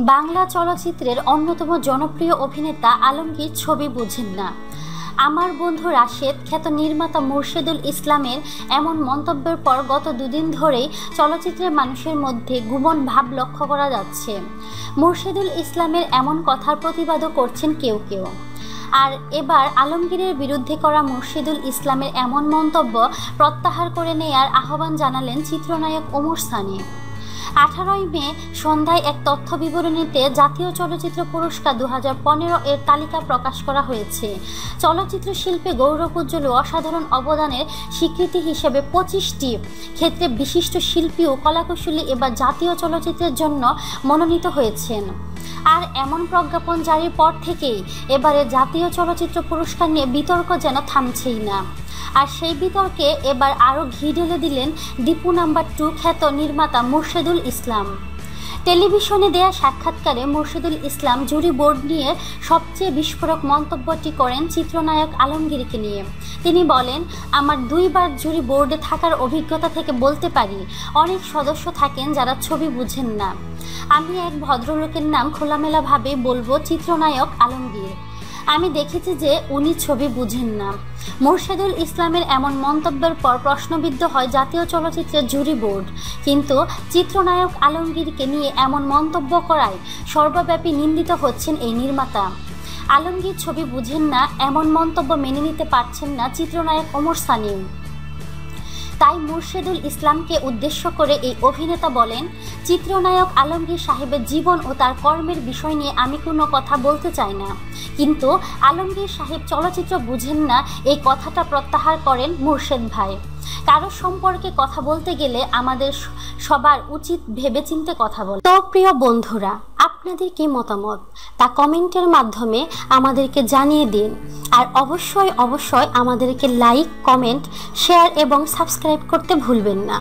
বাংলা চলচ্চিত্রের অন্যতম জনপ্রিয় অভিনেতা আলমগীর ছবি বুঝেন না। আমার বন্ধু রাশেদ খ্যাত নির্মাতা মুর্শেদুল ইসলামের এমন মন্তব্যের পর গত দুদিন ধরেই চলচ্চিত্রের মানুষের মধ্যে গুমন ভাব লক্ষ্য করা যাচ্ছে। মুর্শেদুল ইসলামের এমন কথার প্রতিবাদও করছেন কেউ কেউ। আর এবার আলমগীরের বিরুদ্ধে করা মুর্শেদুল ইসলামের এমন মন্তব্য প্রত্যাহার করে নেয়ার আহ্বান জানালেন চিত্রনায়ক ওমর সানি। 18 মে সন্ধ্যায় এক তথ্য বিবরণীতে জাতীয় চলচ্চিত্র পুরস্কার 2015 এর তালিকা প্রকাশ করা হয়েছে। চলচ্চিত্র শিল্পে গৌরবোজ্জ্বল ও অসাধারণ অবদানের স্বীকৃতি হিসেবে 25টি ক্ষেত্রে বিশিষ্ট শিল্পী ও কলাকুশলী এবার জাতীয় চলচ্চিত্রের জন্য মনোনীত হয়েছেন। আর এমন প্রজ্ঞাপন জারির পর থেকেই এবারে জাতীয় চলচ্চিত্র পুরস্কার নিয়ে বিতর্ক যেন থামছেই না। আর সেই বিতর্কে এবার আরও ঘি ঢেলে দিলেন দীপু নাম্বার 2 খ্যাত নির্মাতা মুর্শেদুল ইসলাম। টেলিভিশনে দেয়া সাক্ষাৎকারে মুর্শেদুল ইসলাম জুরি বোর্ড নিয়ে সবচেয়ে বিস্ফোরক মন্তব্যটি করেন চিত্রনায়ক আলমগীরকে নিয়ে। তিনি বলেন, আমার 2 বার জুরি বোর্ডে থাকার অভিজ্ঞতা থেকে বলতে পারি, অনেক সদস্য থাকেন যারা ছবি বুঝেন না। আমি এক ভদ্রলোকের নাম খোলামেলাভাবে বলবো, চিত্রনায়ক আলমগীর। আমি দেখেছি যে উনি ছবি বুঝেন না। মুর্শেদুল ইসলামের এমন মন্তব্যের পর প্রশ্নবিদ্ধ হয় জাতীয় চলচ্চিত্রের জুরি বোর্ড। কিন্তু চিত্রনায়ক আলমগীরকে নিয়ে এমন মন্তব্য করায় সর্বব্যাপী নিন্দিত হচ্ছেন এই নির্মাতা। আলমগীর ছবি বুঝেন না এমন মন্তব্য মেনে নিতে পারছেন না চিত্রনায়ক ওমর সানি। তাই মুর্শেদুল ইসলামকে উদ্দেশ্য করে এই অভিনেতা বলেন, চিত্রনায়ক আলমগীর সাহেবের জীবন ও তার কর্মের বিষয় নিয়ে আমি কোনো কথা বলতে চাই না। কিন্তু আলমগীর সাহেব চলচ্চিত্র বুঝেন না এই কথাটা প্রত্যাহার করেন মুর্শেদ ভাই। কারো সম্পর্কে কথা বলতে গেলে আমাদের সবার উচিত ভেবেচিন্তে কথা বলা। তো প্রিয় বন্ধুরা, আপনাদের কি মতামত তা কমেন্টের মাধ্যমে আমাদেরকে জানিয়ে দিন। আর অবশ্যই আমাদেরকে লাইক, কমেন্ট, শেয়ার এবং সাবস্ক্রাইব করতে ভুলবেন না।